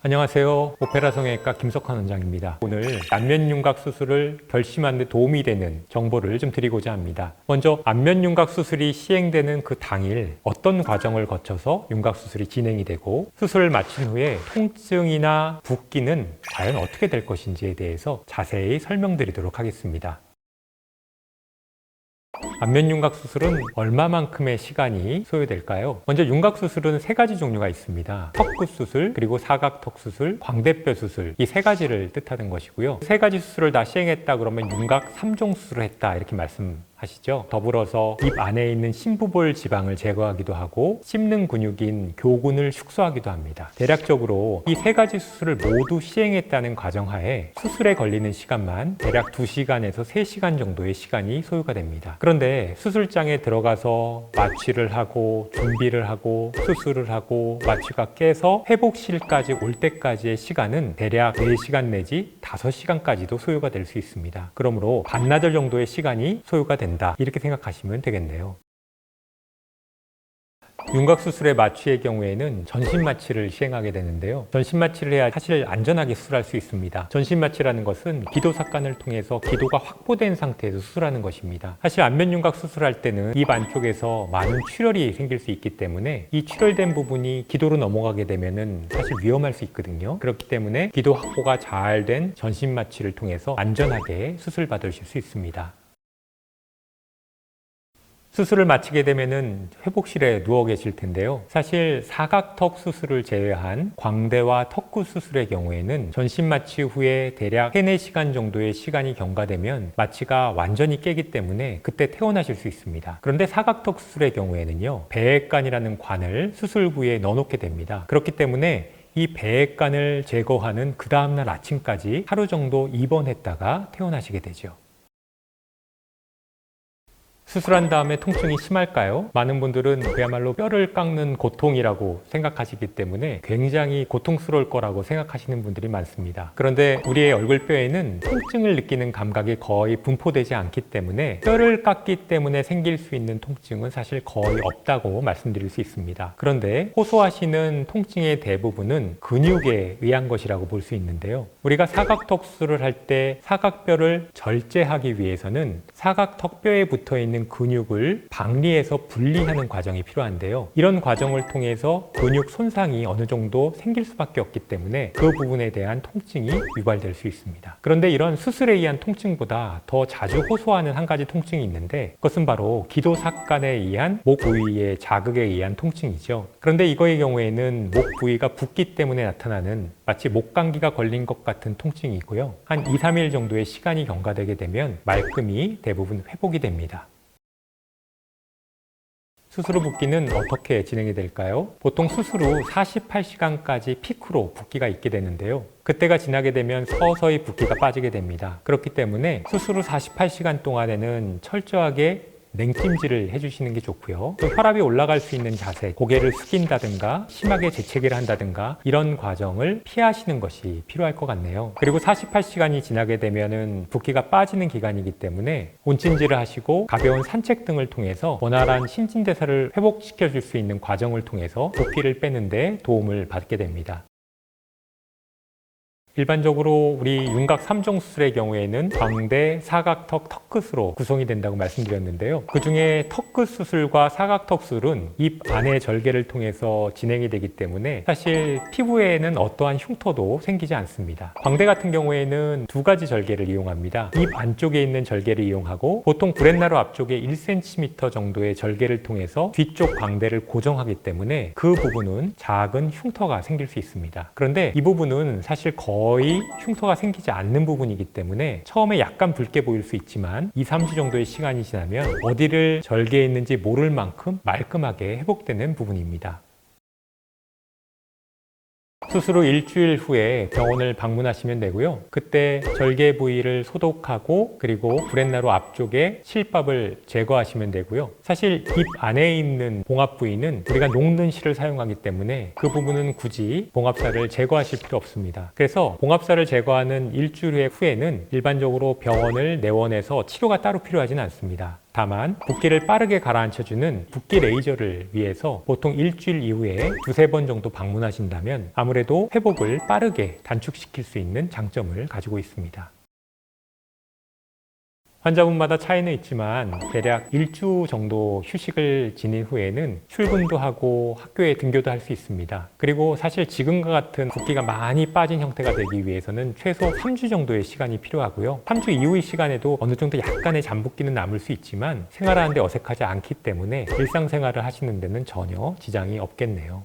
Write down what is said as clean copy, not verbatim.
안녕하세요. 오페라 성형외과 김석환 원장입니다. 오늘 안면윤곽 수술을 결심하는 데 도움이 되는 정보를 좀 드리고자 합니다. 먼저 안면윤곽 수술이 시행되는 그 당일 어떤 과정을 거쳐서 윤곽 수술이 진행이 되고 수술을 마친 후에 통증이나 붓기는 과연 어떻게 될 것인지에 대해서 자세히 설명드리도록 하겠습니다. 안면윤곽 수술은 얼마만큼의 시간이 소요될까요? 먼저 윤곽 수술은 세 가지 종류가 있습니다. 턱끝 수술, 그리고 사각턱 수술, 광대뼈 수술, 이 세 가지를 뜻하는 것이고요. 세 가지 수술을 다 시행했다 그러면 윤곽 3종 수술을 했다 이렇게 말씀하시죠. 더불어서 입 안에 있는 심부볼 지방을 제거하기도 하고 씹는 근육인 교근을 축소하기도 합니다. 대략적으로 이 세 가지 수술을 모두 시행했다는 가정하에 수술에 걸리는 시간만 대략 2시간에서 3시간 정도의 시간이 소요가 됩니다. 그런데 수술장에 들어가서 마취를 하고 준비를 하고 수술을 하고 마취가 깨서 회복실까지 올 때까지의 시간은 대략 4시간 내지 5시간까지도 소요가 될 수 있습니다. 그러므로 반나절 정도의 시간이 소요가 된다 이렇게 생각하시면 되겠네요. 윤곽 수술의 마취의 경우에는 전신 마취를 시행하게 되는데요. 전신 마취를 해야 사실 안전하게 수술할 수 있습니다. 전신 마취라는 것은 기도 삭관을 통해서 기도가 확보된 상태에서 수술하는 것입니다. 사실 안면윤곽 수술할 때는 입 안쪽에서 많은 출혈이 생길 수 있기 때문에 이 출혈된 부분이 기도로 넘어가게 되면은 사실 위험할 수 있거든요. 그렇기 때문에 기도 확보가 잘 된 전신 마취를 통해서 안전하게 수술 받으실 수 있습니다. 수술을 마치게 되면은 회복실에 누워 계실 텐데요. 사실 사각턱 수술을 제외한 광대와 턱끝 수술의 경우에는 전신 마취 후에 대략 3-4시간 정도의 시간이 경과되면 마취가 완전히 깨기 때문에 그때 퇴원하실 수 있습니다. 그런데 사각턱 수술의 경우에는요, 배액관이라는 관을 수술 부위에 넣어놓게 됩니다. 그렇기 때문에 이 배액관을 제거하는 그 다음날 아침까지 하루 정도 입원했다가 퇴원하시게 되죠. 수술한 다음에 통증이 심할까요? 많은 분들은 그야말로 뼈를 깎는 고통이라고 생각하시기 때문에 굉장히 고통스러울 거라고 생각하시는 분들이 많습니다. 그런데 우리의 얼굴뼈에는 통증을 느끼는 감각이 거의 분포되지 않기 때문에 뼈를 깎기 때문에 생길 수 있는 통증은 사실 거의 없다고 말씀드릴 수 있습니다. 그런데 호소하시는 통증의 대부분은 근육에 의한 것이라고 볼 수 있는데요. 우리가 사각턱 수술을 할 때 사각뼈를 절제하기 위해서는 사각턱뼈에 붙어 있는 근육을 박리해서 분리하는 과정이 필요한데요. 이런 과정을 통해서 근육 손상이 어느 정도 생길 수밖에 없기 때문에 그 부분에 대한 통증이 유발될 수 있습니다. 그런데 이런 수술에 의한 통증보다 더 자주 호소하는 한 가지 통증이 있는데 그것은 바로 기도 삭관에 의한 목 부위의 자극에 의한 통증이죠. 그런데 이거의 경우에는 목 부위가 붓기 때문에 나타나는 마치 목감기가 걸린 것 같은 통증이 있고요. 한 2-3일 정도의 시간이 경과되게 되면 말끔히 대부분 회복이 됩니다. 수술 후 붓기는 어떻게 진행이 될까요? 보통 수술 후 48시간까지 피크로 붓기가 있게 되는데요. 그때가 지나게 되면 서서히 붓기가 빠지게 됩니다. 그렇기 때문에 수술 후 48시간 동안에는 철저하게 냉찜질을 해주시는 게 좋고요. 또 혈압이 올라갈 수 있는 자세, 고개를 숙인다든가 심하게 재채기를 한다든가 이런 과정을 피하시는 것이 필요할 것 같네요. 그리고 48시간이 지나게 되면은 붓기가 빠지는 기간이기 때문에 온찜질을 하시고 가벼운 산책 등을 통해서 원활한 신진대사를 회복시켜 줄 수 있는 과정을 통해서 붓기를 빼는 데 도움을 받게 됩니다. 일반적으로 우리 윤곽 3종 수술의 경우에는 광대, 사각턱, 턱끝으로 구성이 된다고 말씀드렸는데요. 그 중에 턱끝 수술과 사각턱 수술은 입 안의 절개를 통해서 진행이 되기 때문에 사실 피부에는 어떠한 흉터도 생기지 않습니다. 광대 같은 경우에는 2가지 절개를 이용합니다. 입 안쪽에 있는 절개를 이용하고 보통 브렛나루 앞쪽에 1cm 정도의 절개를 통해서 뒤쪽 광대를 고정하기 때문에 그 부분은 작은 흉터가 생길 수 있습니다. 그런데 이 부분은 사실 거의 흉터가 생기지 않는 부분이기 때문에 처음에 약간 붉게 보일 수 있지만 2-3주 정도의 시간이 지나면 어디를 절개했는지 모를 만큼 말끔하게 회복되는 부분입니다. 수술 후 일주일 후에 병원을 방문하시면 되고요. 그때 절개 부위를 소독하고 그리고 브렛나루 앞쪽에 실밥을 제거하시면 되고요. 사실 입 안에 있는 봉합 부위는 우리가 녹는 실을 사용하기 때문에 그 부분은 굳이 봉합살을 제거하실 필요 없습니다. 그래서 봉합살을 제거하는 일주일 후에는 일반적으로 병원을 내원해서 치료가 따로 필요하지는 않습니다. 다만 붓기를 빠르게 가라앉혀주는 붓기 레이저를 위해서 보통 일주일 이후에 두세 번 정도 방문하신다면 아무래도 회복을 빠르게 단축시킬 수 있는 장점을 가지고 있습니다. 환자분마다 차이는 있지만 대략 일주 정도 휴식을 지닌 후에는 출근도 하고 학교에 등교도 할 수 있습니다. 그리고 사실 지금과 같은 붓기가 많이 빠진 형태가 되기 위해서는 최소 3주 정도의 시간이 필요하고요. 3주 이후의 시간에도 어느 정도 약간의 잠붓기는 남을 수 있지만 생활하는데 어색하지 않기 때문에 일상생활을 하시는 데는 전혀 지장이 없겠네요.